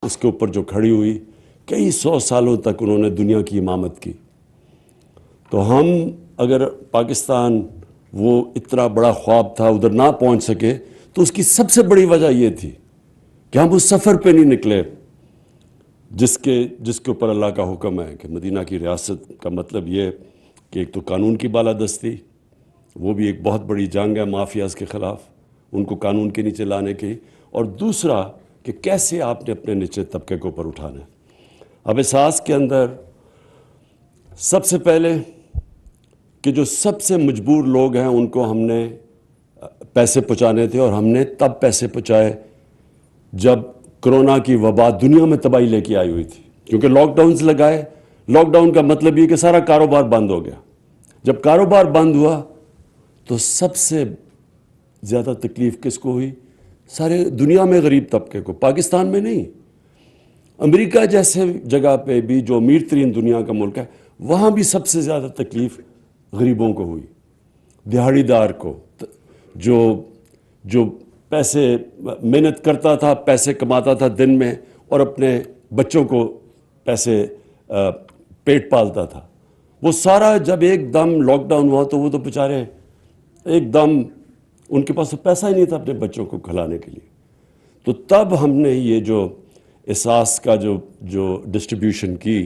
اس کے اوپر جو کھڑی ہوئی، کئی 100 سالوں تک انہوں نے دنیا کی امامت کی. تو ہم اگر پاکستان وہ اتنا بڑا خواب تھا ادھر نہ پہنچ سکے تو اس کی سب سے بڑی وجہ یہ تھی کہ ہم اس سفر پہ نہیں نکلے جس کے اوپر اللہ کا حکم ہے کہ مدینہ کی ریاست کا مطلب یہ کہ ایک تو قانون کی بالادستی، وہ بھی ایک بہت بڑی جنگ ہے مافیاز کے خلاف، ان کو قانون کے نیچے لانے کی، اور دوسرا کہ کیسے آپ نے اپنے نچلے طبقے کو اوپر اٹھانا ہے. اب اساس کے اندر سب سے پہلے کہ جو سب سے مجبور لوگ ہیں ان کو ہم نے پیسے پہنچانے تھے، اور ہم نے تب پیسے پہنچائے جب کرونا کی وبا دنیا میں تباہی لے کے آئی ہوئی تھی. کیونکہ لاک ڈاؤنز لگائے، لاک ڈاؤن کا مطلب یہ کہ سارا کاروبار بند ہو گیا. جب کاروبار بند ہوا تو سب سے زیادہ تکلیف کس کو ہوئی؟ سارے دنیا میں غریب طبقے کو، پاکستان میں نہیں. امریکہ جیسے جگہ پہ بھی جو امیر ترین دنیا کا ملک ہے وہاں بھی سب سے زیادہ تکلیف غریبوں کو ہوئی، دہاڑی دار کو، جو پیسے محنت کرتا تھا، پیسے کماتا تھا دن میں اور اپنے بچوں کو پیسے پیٹ پالتا تھا. وہ سارا جب ایک دم لاک ڈاؤن ہوا تو وہ تو بیچارے ایک دم ان کے پاس تو پیسہ ہی نہیں تھا اپنے بچوں کو کھلانے کے لیے. تو تب ہم نے یہ جو اساس کا جو ڈسٹریبیوشن کی،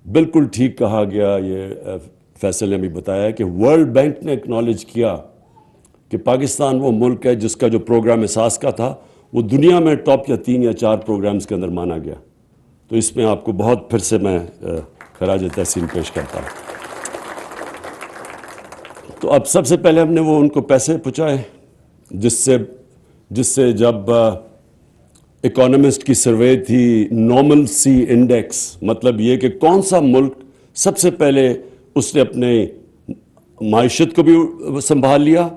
بالکل ٹھیک کہا گیا، یہ فیصل نے بھی بتایا کہ ورلڈ بینک نے اکنالج کیا کہ پاکستان وہ ملک ہے جس کا جو پروگرام اساس کا تھا وہ دنیا میں ٹاپ یا 3 یا 4 پروگرامز کے اندر مانا گیا. تو اس میں آپ کو بہت پھر سے میں خراج تحسین پیش کرتا ہوں. تو اب سب سے پہلے ہم نے وہ ان کو پیسے پہنچائے جس سے جب اکانومسٹ کی سروے تھی نارمل سی انڈیکس، مطلب یہ کہ کون سا ملک سب سے پہلے اس نے اپنے معیشت کو بھی سنبھال لیا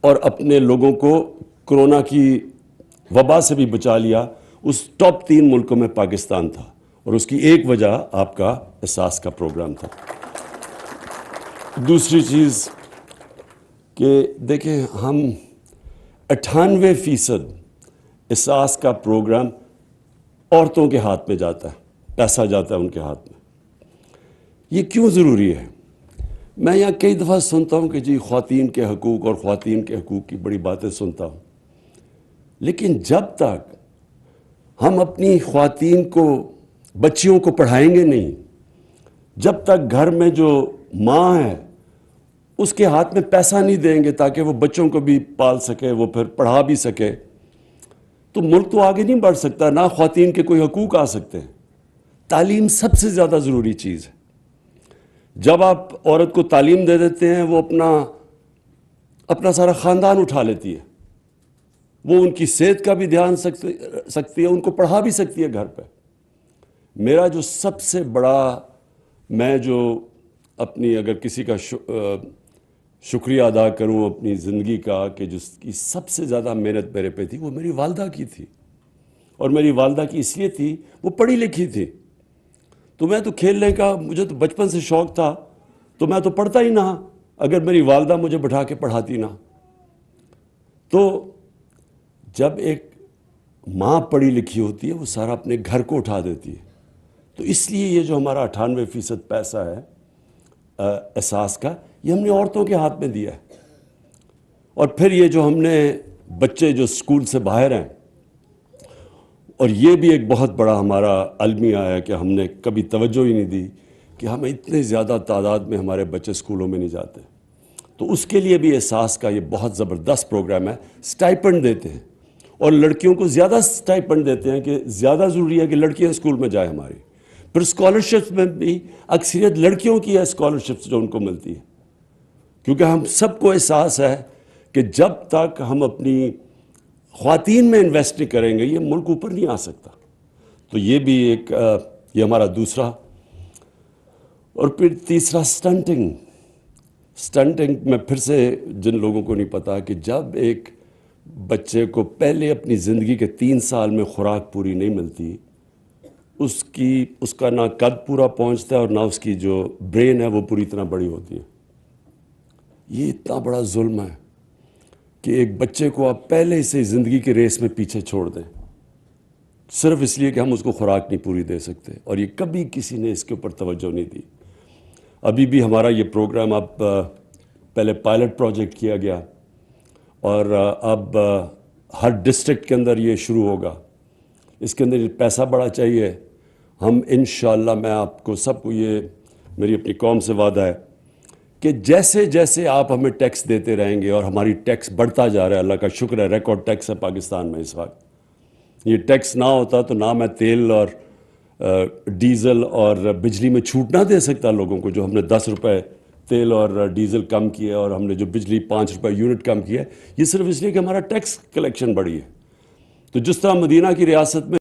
اور اپنے لوگوں کو کرونا کی وبا سے بھی بچا لیا، اس ٹاپ 3 ملکوں میں پاکستان تھا. اور اس کی ایک وجہ آپ کا اساس کا پروگرام تھا. دوسری چیز کہ دیکھیں ہم 98% اساس کا پروگرام عورتوں کے ہاتھ میں جاتا ہے، پیسہ جاتا ہے ان کے ہاتھ میں. یہ کیوں ضروری ہے؟ میں یہاں کئی دفعہ سنتا ہوں کہ جی خواتین کے حقوق اور خواتین کے حقوق کی بڑی باتیں سنتا ہوں، لیکن جب تک ہم اپنی خواتین کو، بچیوں کو پڑھائیں گے نہیں، جب تک گھر میں جو ماں ہے اس کے ہاتھ میں پیسہ نہیں دیں گے تاکہ وہ بچوں کو بھی پال سکے، وہ پھر پڑھا بھی سکے، تو ملک تو آگے نہیں بڑھ سکتا، نہ خواتین کے کوئی حقوق آ سکتے ہیں. تعلیم سب سے زیادہ ضروری چیز ہے. جب آپ عورت کو تعلیم دے دیتے ہیں وہ اپنا سارا خاندان اٹھا لیتی ہے، وہ ان کی صحت کا بھی دھیان سکتی ہے، ان کو پڑھا بھی سکتی ہے گھر پہ. میرا جو سب سے بڑا، میں جو اپنی اگر کسی کا شکریہ ادا کروں اپنی زندگی کا کہ جس کی سب سے زیادہ محنت میرے پہ تھی، وہ میری والدہ کی تھی. اور میری والدہ کی اس لیے تھی، وہ پڑھی لکھی تھی. تو میں تو کھیلنے کا، مجھے تو بچپن سے شوق تھا، تو میں تو پڑھتا ہی نہ اگر میری والدہ مجھے بٹھا کے پڑھاتی نہ. تو جب ایک ماں پڑھی لکھی ہوتی ہے وہ سارا اپنے گھر کو اٹھا دیتی ہے. تو اس لیے یہ جو ہمارا 98% پیسہ ہے اساس کا، یہ ہم نے عورتوں کے ہاتھ میں دیا ہے. اور پھر یہ جو ہم نے بچے جو اسکول سے باہر ہیں، اور یہ بھی ایک بہت بڑا ہمارا المیہ ہے کہ ہم نے کبھی توجہ ہی نہیں دی کہ ہمیں اتنے زیادہ تعداد میں ہمارے بچے اسکولوں میں نہیں جاتے. تو اس کے لیے بھی اساس کا یہ بہت زبردست پروگرام ہے. اسٹائپنڈ دیتے ہیں اور لڑکیوں کو زیادہ اسٹائپنڈ دیتے ہیں کہ زیادہ ضروری ہے کہ لڑکیاں اسکول میں جائیں ہماری. پھر اسکالرشپس میں بھی اکثریت لڑکیوں کی ہے اسکالرشپس جو ان کو ملتی ہے، کیونکہ ہم سب کو احساس ہے کہ جب تک ہم اپنی خواتین میں انویسٹ نہیں کریں گے یہ ملک اوپر نہیں آ سکتا. تو یہ بھی ایک یہ ہمارا دوسرا. اور پھر تیسرا سٹنٹنگ میں پھر سے جن لوگوں کو نہیں پتا کہ جب ایک بچے کو پہلے اپنی زندگی کے 3 سال میں خوراک پوری نہیں ملتی، اس کا نہ قد پورا پہنچتا ہے اور نہ اس کی جو برین ہے وہ پوری طرح بڑی ہوتی ہے. یہ اتنا بڑا ظلم ہے کہ ایک بچے کو آپ پہلے سے زندگی کے ریس میں پیچھے چھوڑ دیں. صرف اس لیے کہ ہم اس کو خوراک نہیں پوری دے سکتے، اور یہ کبھی کسی نے اس کے اوپر توجہ نہیں دی۔ ابھی بھی ہمارا یہ پروگرام اب پہلے پائلٹ پروجیکٹ کیا گیا، اور اب ہر ڈسٹرکٹ کے اندر یہ شروع ہوگا۔ اس کے اندر پیسہ بڑا چاہیے۔ ہم انشاءاللہ، میں آپ کو سب کو، یہ میری اپنی قوم سے وعدہ ہے کہ جیسے جیسے آپ ہمیں ٹیکس دیتے رہیں گے، اور ہماری ٹیکس بڑھتا جا رہا ہے، اللہ کا شکر ہے، ریکارڈ ٹیکس ہے پاکستان میں اس وقت۔ یہ ٹیکس نہ ہوتا تو نہ میں تیل اور ڈیزل اور بجلی میں چھوٹ نہ دے سکتا لوگوں کو، جو ہم نے 10 روپے تیل اور ڈیزل کم کیا، اور ہم نے جو بجلی 5 روپے یونٹ کم کیا ہے، یہ صرف اس لیے کہ ہمارا ٹیکس کلیکشن بڑھی ہے۔ تو جس طرح مدینہ کی ریاست میں